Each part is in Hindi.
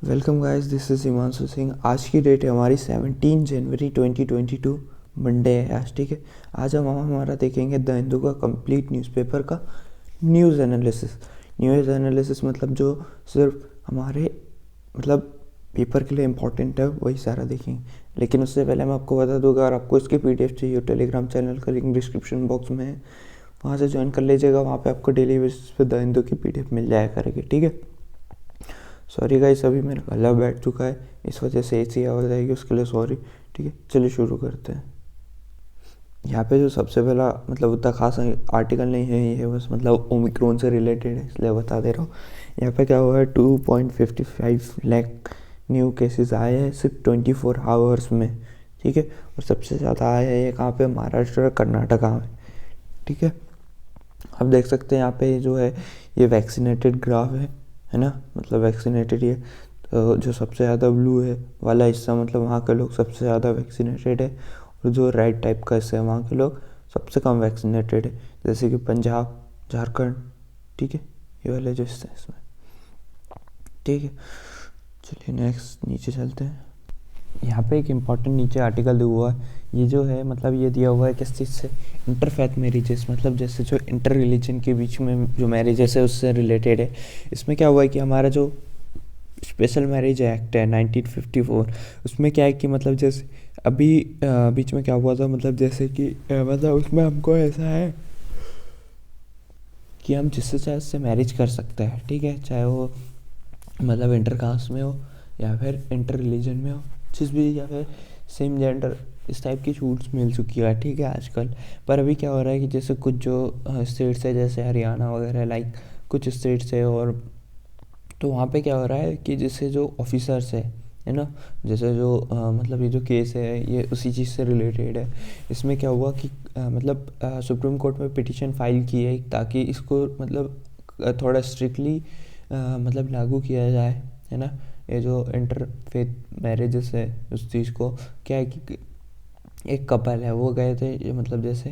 Welcome guys, this is Himanshu Singh. आज की डेट है हमारी 17 जनवरी 2022, मंडे है आज। ठीक है, आज हम हमारा देखेंगे द हिंदू का कंप्लीट न्यूज़पेपर का न्यूज़ एनालिसिस मतलब जो सिर्फ हमारे मतलब पेपर के लिए इम्पोर्टेंट है वही सारा देखेंगे। लेकिन उससे पहले मैं आपको बता दूँ, अगर आपको इसकी PDF चाहिए टेलीग्राम चैनल का लिंक डिस्क्रिप्शन बॉक्स में है, वहाँ से ज्वाइन कर लीजिएगा। वहाँ पे आपको डेली बेसिस पे द हिंदू की PDF मिल जाया करेगी। ठीक है, सॉरी गाइस, अभी मेरा गला बैठ चुका है, इस वजह से ऐसी आवाज़ आएगी, उसके लिए सॉरी। ठीक है, चलिए शुरू करते हैं। यहाँ पे जो सबसे पहला मतलब उतना खास आर्टिकल नहीं है, ये बस मतलब ओमिक्रॉन से रिलेटेड है, इसलिए बता दे रहा हूँ। यहाँ पे क्या हुआ है, 2.55 लाख न्यू केसेस आए हैं सिर्फ 24 आवर्स में। ठीक है, और सबसे ज़्यादा आया है ये कहाँ पे, महाराष्ट्र और कर्नाटका में। ठीक है, आप देख सकते हैं यहाँ पे जो है ये वैक्सीनेटेड ग्राफ है ना, मतलब वैक्सीनेटेड ये तो जो सबसे ज़्यादा ब्लू है वाला हिस्सा मतलब वहाँ के लोग सबसे ज़्यादा वैक्सीनेटेड है, और जो रेड टाइप का हिस्सा है वहाँ के लोग सबसे कम वैक्सीनेटेड है, जैसे कि पंजाब, झारखंड। ठीक है, ये वाले जो हिस्से हैं इसमें। ठीक है, चलिए नेक्स्ट नीचे चलते हैं। यहाँ पे एक इम्पॉर्टेंट नीचे आर्टिकल दिया हुआ है, ये जो है मतलब ये दिया हुआ है किस चीज़ से, इंटरफेथ मैरिजेस, मतलब जैसे जो इंटर रिलीजन के बीच में जो मैरिजेस है उससे रिलेटेड है। इसमें क्या हुआ है कि हमारा जो स्पेशल मैरिज एक्ट है 1954, उसमें क्या है कि मतलब जैसे अभी बीच में क्या हुआ था, मतलब जैसे कि मतलब उसमें हमको ऐसा है कि हम जिससे चाहे उससे मैरिज कर सकते हैं। ठीक है, चाहे वो मतलब इंटर कास्ट में हो या फिर इंटर रिलीजन में हो, जिस भी, या फिर सेम जेंडर, इस टाइप की छूट्स मिल चुकी है। ठीक है आजकल। पर अभी क्या हो रहा है कि जैसे कुछ जो स्टेट्स है जैसे हरियाणा वगैरह, लाइक कुछ स्टेट्स है, और तो वहाँ पे क्या हो रहा है कि जैसे जो ऑफिसर्स है ना, जैसे जो मतलब ये जो केस है ये उसी चीज़ से रिलेटेड है। इसमें क्या हुआ कि मतलब सुप्रीम कोर्ट में पिटीशन फाइल की है ताकि इसको मतलब थोड़ा स्ट्रिक्टली मतलब लागू किया जाए, है ना। ये जो इंटर फेथ मैरिजेस है उस चीज़ को, क्या है कि एक कपल है, वो गए थे ये मतलब जैसे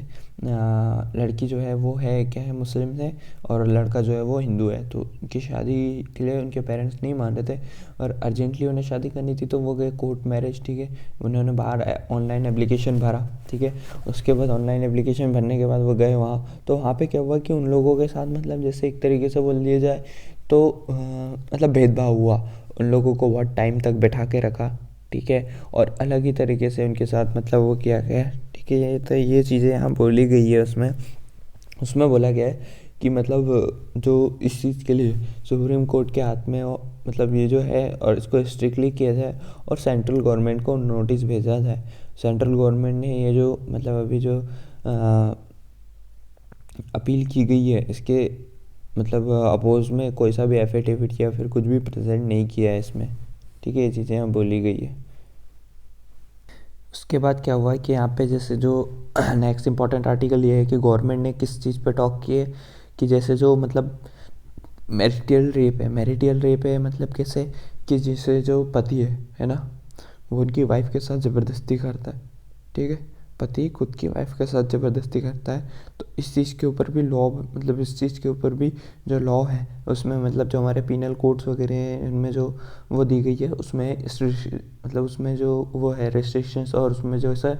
लड़की जो है वो है क्या है, मुस्लिम है, और लड़का जो है वो हिंदू है। तो उनकी शादी के लिए उनके पेरेंट्स नहीं मान रहे थे और अर्जेंटली उन्हें शादी करनी थी, तो वो गए कोर्ट मैरिज। ठीक है, उन्होंने बाहर ऑनलाइन एप्लीकेशन भरा। ठीक है, उसके बाद ऑनलाइन एप्लीकेशन भरने के बाद वो गए वहाँ, तो वहाँ पे क्या हुआ कि उन लोगों के साथ मतलब जैसे एक तरीके से बोल दिया जाए तो मतलब भेदभाव हुआ। उन लोगों को बहुत टाइम तक बैठा के रखा। ठीक है, और अलग ही तरीके से उनके साथ मतलब वो किया गया। ठीक है, ये तो ये चीज़ें यहाँ बोली गई है उसमें उसमें बोला गया है कि मतलब जो इस चीज़ के लिए सुप्रीम कोर्ट के हाथ में हो, मतलब ये जो है, और इसको स्ट्रिक्टली किया जाए और सेंट्रल गवर्नमेंट को नोटिस भेजा जाए। सेंट्रल गवर्नमेंट ने ये जो मतलब अभी जो अपील की गई है इसके मतलब अपोज में कोई सा भी एफिडेविट या फिर कुछ भी प्रेजेंट नहीं किया है इसमें। ठीक है, ये चीज़ें यहाँ बोली गई है। उसके बाद क्या हुआ है कि यहाँ पे जैसे जो नेक्स्ट इम्पॉर्टेंट आर्टिकल ये है कि गवर्नमेंट ने किस चीज़ पे टॉक किए, कि जैसे जो मतलब मैरिटल रेप है मतलब कैसे, कि जैसे जो पति है ना, वो उनकी वाइफ के साथ ज़बरदस्ती करता है। ठीक है, पति खुद की वाइफ के साथ ज़बरदस्ती करता है, तो इस चीज़ के ऊपर भी लॉ, मतलब इस चीज़ के ऊपर भी जो लॉ है उसमें मतलब जो हमारे पीनल कोड्स वगैरह हैं इनमें जो वो दी गई है उसमें मतलब उसमें जो वो है रेस्ट्रिक्शंस, और उसमें जो ऐसा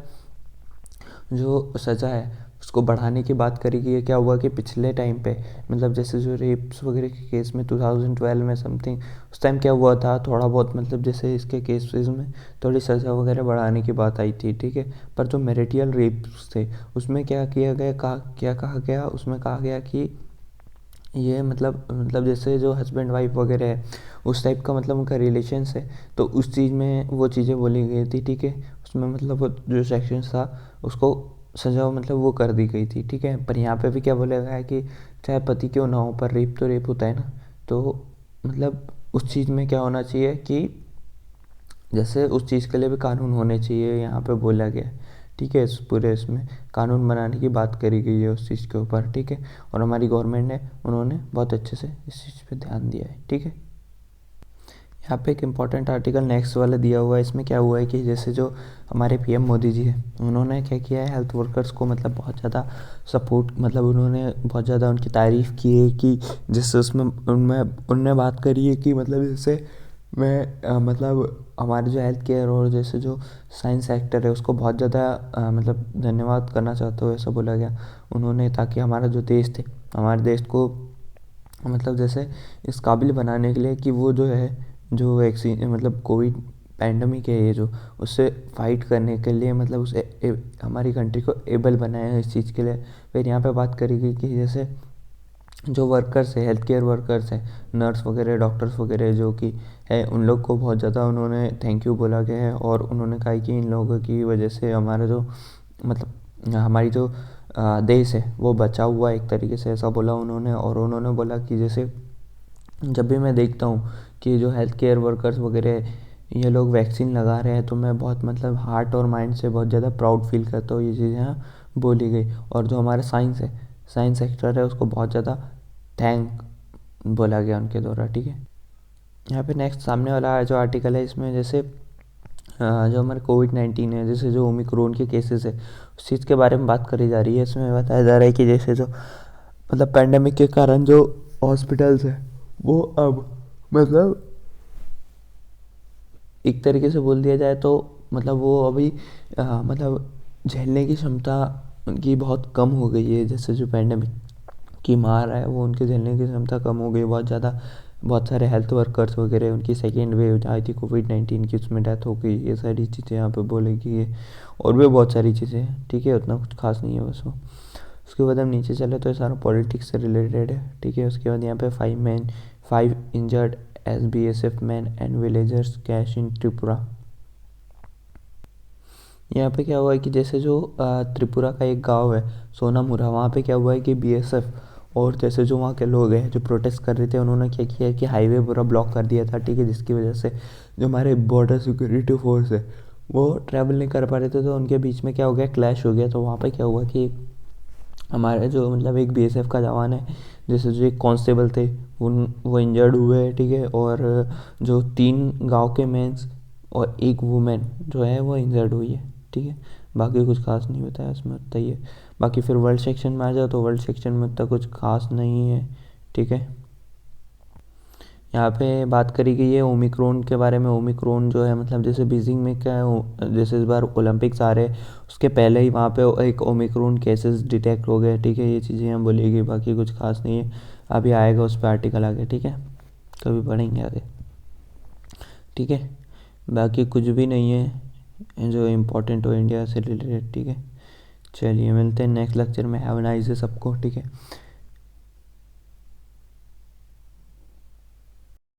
जो सज़ा है उसको बढ़ाने की बात करी गई है। क्या हुआ कि पिछले टाइम पे मतलब जैसे जो रेप्स वगैरह के केस में 2012 में समथिंग, उस टाइम क्या हुआ था, थोड़ा बहुत मतलब जैसे इसके केसेस में थोड़ी सज़ा वगैरह बढ़ाने की बात आई थी। ठीक है, पर जो मैरिटल रेप्स थे उसमें क्या किया गया, क्या कहा गया, उसमें कहा गया कि ये मतलब जैसे जो हस्बैंड वाइफ वगैरह है उस टाइप का मतलब उनका रिलेशंस है, तो उस चीज़ में वो चीज़ें बोली गई थी। ठीक है, उसमें मतलब वो जो सेक्शन था उसको सजा मतलब वो कर दी गई थी। ठीक है, पर यहाँ पे भी क्या बोला गया है कि चाहे पति क्यों ना हो पर रेप तो रेप होता है ना, तो मतलब उस चीज़ में क्या होना चाहिए कि जैसे उस चीज़ के लिए भी कानून होने चाहिए, यहाँ पे बोला गया है। ठीक है, इस पूरे इसमें कानून बनाने की बात करी गई है उस चीज़ के ऊपर। ठीक है, और हमारी गवर्नमेंट ने उन्होंने बहुत अच्छे से इस चीज़ पे ध्यान दिया है। ठीक है, यहाँ पे एक इम्पॉर्टेंट आर्टिकल नेक्स्ट वाला दिया हुआ है। इसमें क्या हुआ है कि जैसे जो हमारे PM मोदी जी हैं उन्होंने क्या किया है, हेल्थ वर्कर्स को मतलब बहुत ज़्यादा सपोर्ट, मतलब उन्होंने बहुत ज़्यादा उनकी तारीफ़ की है कि जैसे उसमें उनमें उनने बात करी है कि मतलब जैसे मैं मतलब हमारे जो हेल्थ केयर और जैसे जो साइंस सेक्टर है उसको बहुत ज़्यादा मतलब धन्यवाद करना चाहता हूँ, ऐसा बोला गया उन्होंने, ताकि हमारा जो देश थे, हमारे देश को मतलब जैसे इस काबिल बनाने के लिए कि वो जो है, जो वैक्सीन मतलब कोविड पैंडमिक है ये जो, उससे फाइट करने के लिए मतलब उसे हमारी कंट्री को एबल बनाया है इस चीज़ के लिए। फिर यहाँ पे बात करी गई कि जैसे जो वर्कर्स है, हेल्थ केयर वर्कर्स हैं, नर्स वगैरह, डॉक्टर्स वगैरह जो कि है, उन लोग को बहुत ज़्यादा उन्होंने थैंक यू बोला गया है। और उन्होंने कहा कि इन लोगों की वजह से हमारा जो मतलब हमारी जो देश है वो बचा हुआ है एक तरीके से, ऐसा बोला उन्होंने। और उन्होंने बोला कि जैसे जब भी मैं देखता हूँ कि जो हेल्थ केयर वर्कर्स वगैरह ये लोग वैक्सीन लगा रहे हैं, तो मैं बहुत मतलब हार्ट और माइंड से बहुत ज़्यादा प्राउड फील करता हूँ। ये चीज़ यहाँ बोली गई। और जो हमारा साइंस है, साइंस सेक्टर है, उसको बहुत ज़्यादा थैंक बोला गया उनके द्वारा, ठीक है। यहाँ पे नेक्स्ट सामने वाला जो आर्टिकल है, इसमें जैसे जो हमारे कोविड-19 है, जैसे जो ओमिक्रॉन के केसेस है, उस चीज़ के बारे में बात करी जा रही है। इसमें बताया जा रहा है कि जैसे जो मतलब पैंडेमिक के कारण जो हॉस्पिटल्स है वो अब मतलब एक तरीके से बोल दिया जाए तो मतलब वो अभी मतलब झेलने की क्षमता उनकी बहुत कम हो गई है। जैसे जो पैंडेमिक की मार है वो उनके झेलने की क्षमता कम हो गई बहुत ज़्यादा। बहुत सारे हेल्थ वर्कर्स वगैरह, उनकी सेकेंड वेव आई थी कोविड-19 की, उसमें डेथ हो गई। ये सारी चीज़ें यहाँ पे बोलेगी ये, और भी बहुत सारी चीज़ें हैं, ठीक है। उतना कुछ खास नहीं है बस वो। उसके बाद हम नीचे चले तो ये सारा पॉलिटिक्स से रिलेटेड है, ठीक है। उसके बाद यहाँ पे 5 injured SBSF man and villagers cash in Tripura. यहाँ पे क्या हुआ है कि जैसे जो त्रिपुरा का एक गांव है सोनामुरा, वहाँ पे क्या हुआ है कि BSF और जैसे जो वहाँ के लोग हैं जो प्रोटेस्ट कर रहे थे, उन्होंने क्या किया है कि हाईवे पूरा ब्लॉक कर दिया था, ठीक है। जिसकी वजह से जो हमारे बॉर्डर सिक्योरिटी फोर्स है वो ट्रैवल नहीं कर पा रहे थे, तो उनके बीच में क्या हो गया, क्लैश हो गया। तो वहाँ पे क्या हुआ कि हमारे जो मतलब एक BSF का जवान है, जैसे जो एक कांस्टेबल थे, उन वो इंजर्ड हुए, ठीक है। और जो 3 गांव के मेंस और एक वुमेन जो है वो इंजर्ड हुई है, ठीक है। बाकी कुछ खास नहीं बताया इसमें, उतना ही है। बाकी फिर वर्ल्ड सेक्शन में आ जाओ तो वर्ल्ड सेक्शन में उतना कुछ खास नहीं है, ठीक है। यहाँ पे बात करी गई है ओमिक्रॉन के बारे में। ओमिक्रॉन जो है मतलब जैसे बीजिंग में क्या है, जैसे इस बार ओलंपिक्स आ रहे हैं, उसके पहले ही वहाँ पे एक ओमिक्रॉन केसेस डिटेक्ट हो गए, ठीक है। ये चीज़ें हम बोलेगी, बाकी कुछ खास नहीं है। अभी आएगा उस पर आर्टिकल आगे, ठीक है, कभी पढ़ेंगे आगे, ठीक है। बाकी कुछ भी नहीं है जो इम्पोर्टेंट हो इंडिया से रिलेटेड, ठीक है। चलिए मिलते हैं नेक्स्ट लेक्चर में। हैव अ नाइस डे सबको, ठीक है।